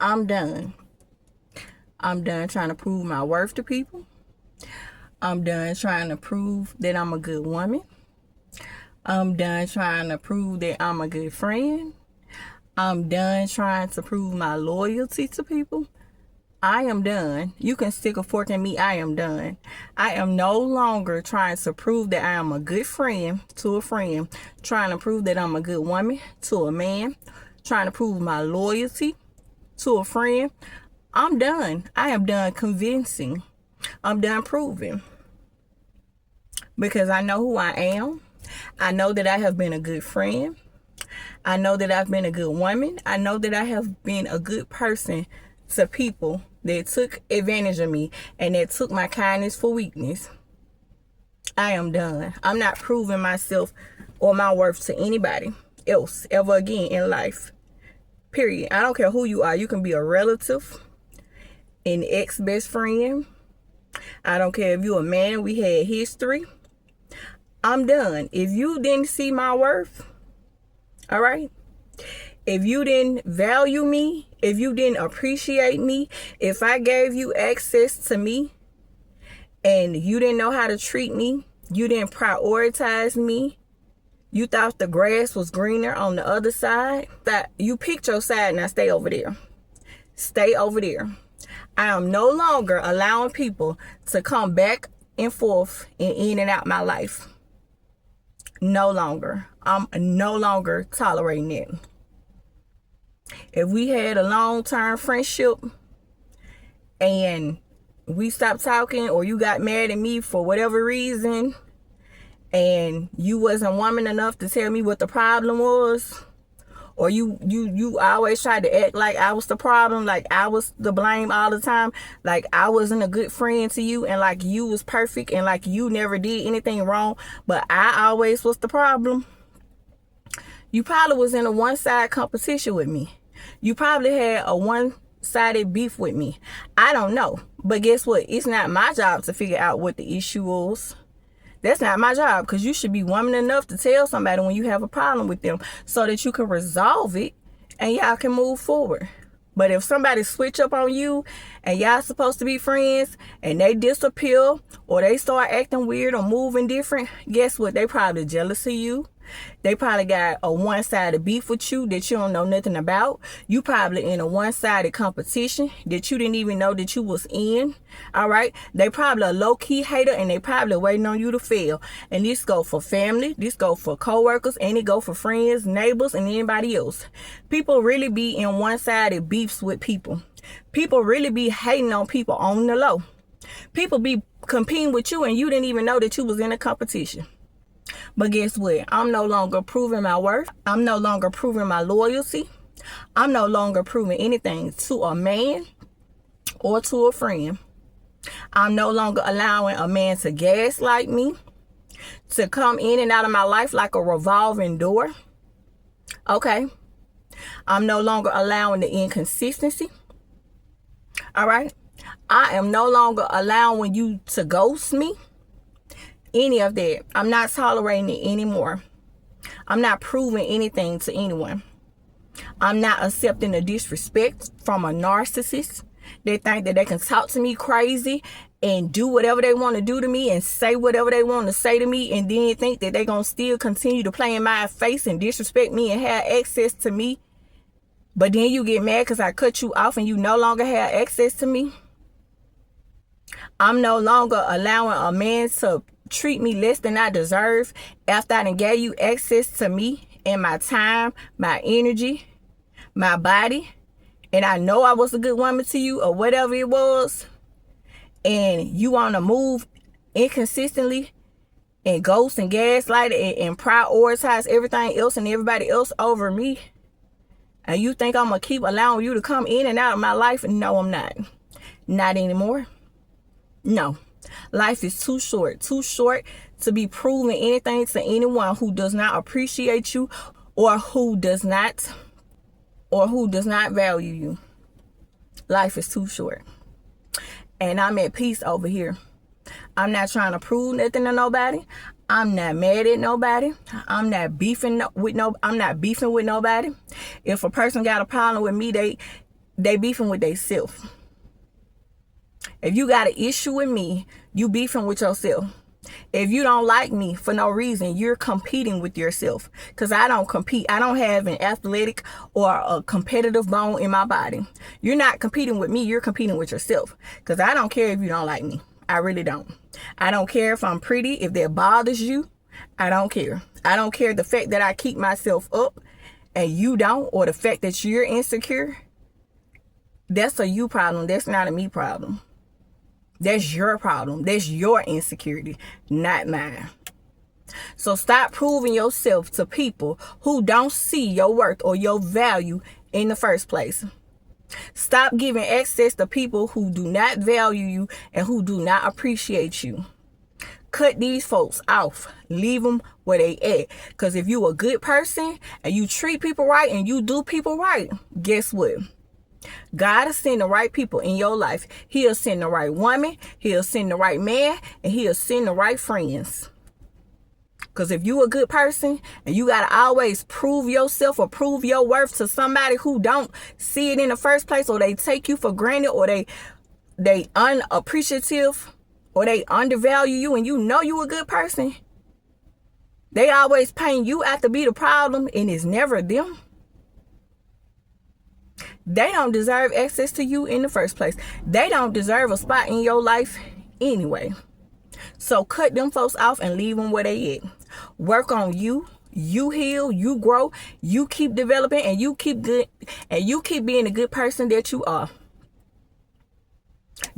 I'm done. I'm done trying to prove my worth to people. I'm done trying to prove that I'm a good woman. I'm done trying to prove that I'm a good friend. I'm done trying to prove my loyalty to people. I am done. You can stick a fork in me. I am done. I am no longer trying to prove that I am a good friend to a friend, trying to prove that I'm a good woman to a man, trying to prove my loyalty to a friend. I'm done. I am done convincing. I'm done proving. Because I know who I am. I know that I have been a good friend. I know that I've been a good woman. I know that I have been a good person to people that took advantage of me and that took my kindness for weakness. I am done. I'm not proving myself or my worth to anybody else ever again in life. Period. I don't care who you are. You can be a relative, an ex-best friend. I don't care if you're a man. We had history. I'm done. If you didn't see my worth, all right? If you didn't value me, if you didn't appreciate me, if I gave you access to me and you didn't know how to treat me, you didn't prioritize me, you thought the grass was greener on the other side, that you picked your side, now stay over there. Stay over there. I am no longer allowing people to come back and forth and in and out my life. No longer. I'm no longer tolerating it. If we had a long-term friendship and we stopped talking, or you got mad at me for whatever reason and you wasn't woman enough to tell me what the problem was, or you always tried to act like I was the problem, like I was the blame all the time, like I wasn't a good friend to you, and like you was perfect and like you never did anything wrong, but I always was the problem. You probably was in a one-side competition with me. You probably had a one-sided beef with me. I don't know. But guess what? It's not my job to figure out what the issue was. That's not my job, because you should be woman enough to tell somebody when you have a problem with them so that you can resolve it and y'all can move forward. But if somebody switch up on you and y'all supposed to be friends and they disappear or they start acting weird or moving different, guess what? They probably jealous of you. They probably got a one-sided beef with you that you don't know nothing about. You probably in a one-sided competition that you didn't even know that you was in. All right. They probably a low-key hater and they probably waiting on you to fail. And this go for family. This go for co-workers. And it go for friends, neighbors, and anybody else. People really be in one-sided beefs with people. People really be hating on people on the low. People be competing with you and you didn't even know that you was in a competition. But guess what? I'm no longer proving my worth. I'm no longer proving my loyalty. I'm no longer proving anything to a man or to a friend. I'm no longer allowing a man to gaslight me, to come in and out of my life like a revolving door. Okay. I'm no longer allowing the inconsistency. All right. I am no longer allowing you to ghost me. Any of that. I'm not tolerating it anymore. I'm not proving anything to anyone. I'm not accepting the disrespect from a narcissist. They think that they can talk to me crazy and do whatever they want to do to me and say whatever they want to say to me, and then think that they're going to still continue to play in my face and disrespect me and have access to me. But then you get mad because I cut you off and you no longer have access to me. I'm no longer allowing a man to treat me less than I deserve after I done gave you access to me and my time, my energy, my body, and I know I was a good woman to you or whatever it was, and you want to move inconsistently and ghost and gaslight and prioritize everything else and everybody else over me, and you think I'm going to keep allowing you to come in and out of my life? No, I'm not. Not anymore. No. Life is too short to be proving anything to anyone who does not appreciate you or who does not value you. Life is too short. And I'm at peace over here. I'm not trying to prove nothing to nobody. I'm not mad at nobody. I'm not beefing with nobody. If a person got a problem with me, they beefing with themselves. If you got an issue with me, you beefing with yourself. If you don't like me for no reason, you're competing with yourself. Because I don't compete. I don't have an athletic or a competitive bone in my body. You're not competing with me. You're competing with yourself. Because I don't care if you don't like me. I really don't. I don't care if I'm pretty. If that bothers you, I don't care. I don't care the fact that I keep myself up and you don't, or the fact that you're insecure. That's a you problem. That's not a me problem. That's your problem. That's your insecurity, not mine. So stop proving yourself to people who don't see your worth or your value in the first place. Stop giving access to people who do not value you and who do not appreciate you. Cut these folks off. Leave them where they at. Because if you a good person and you treat people right and you do people right, guess what? God will send the right people in your life. He'll send the right woman. He'll send the right man. And he'll send the right friends. Because if you a good person and you got to always prove yourself or prove your worth to somebody who don't see it in the first place, or they take you for granted, or they unappreciative, or they undervalue you, and you know you a good person, they always paint you out to be the problem, and it's never them. They don't deserve access to you in the first place. They don't deserve a spot in your life anyway. So cut them folks off and leave them where they at. Work on you. You heal, you grow, you keep developing, and you keep good, and you keep being the good person that you are.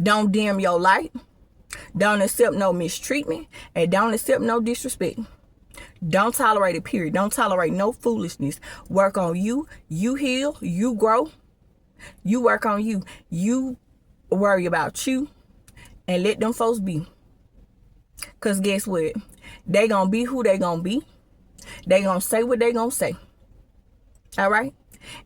Don't dim your light. Don't accept no mistreatment, and don't accept no disrespect. Don't tolerate it, period. Don't tolerate no foolishness. Work on you. You heal, you grow. You work on you. You worry about you, and let them folks be. Because guess what? They gonna be who they gonna be. They gonna say what they gonna say. All right?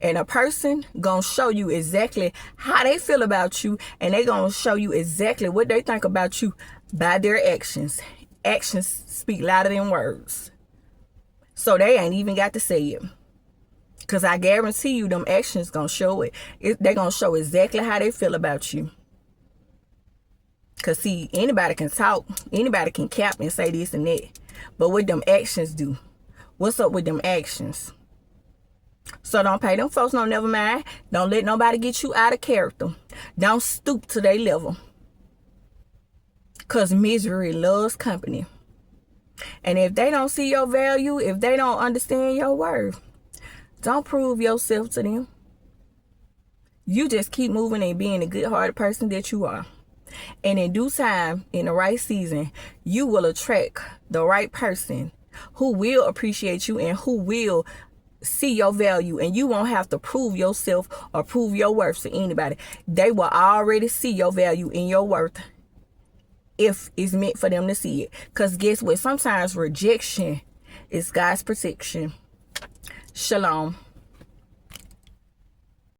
And a person gonna show you exactly how they feel about you, and they gonna show you exactly what they think about you by their actions. Actions speak louder than words. So they ain't even got to say it. Because I guarantee you them actions gonna show it. They gonna show exactly how they feel about you. Because see, anybody can talk. Anybody can cap and say this and that. But what them actions do? What's up with them actions? So don't pay them folks no never mind. Don't let nobody get you out of character. Don't stoop to their level. Because misery loves company. And if they don't see your value, if they don't understand your worth, don't prove yourself to them. You just keep moving and being the good-hearted person that you are. And in due time, in the right season, you will attract the right person who will appreciate you and who will see your value. And you won't have to prove yourself or prove your worth to anybody. They will already see your value and your worth if it's meant for them to see it. Because guess what? Sometimes rejection is God's protection. Shalom.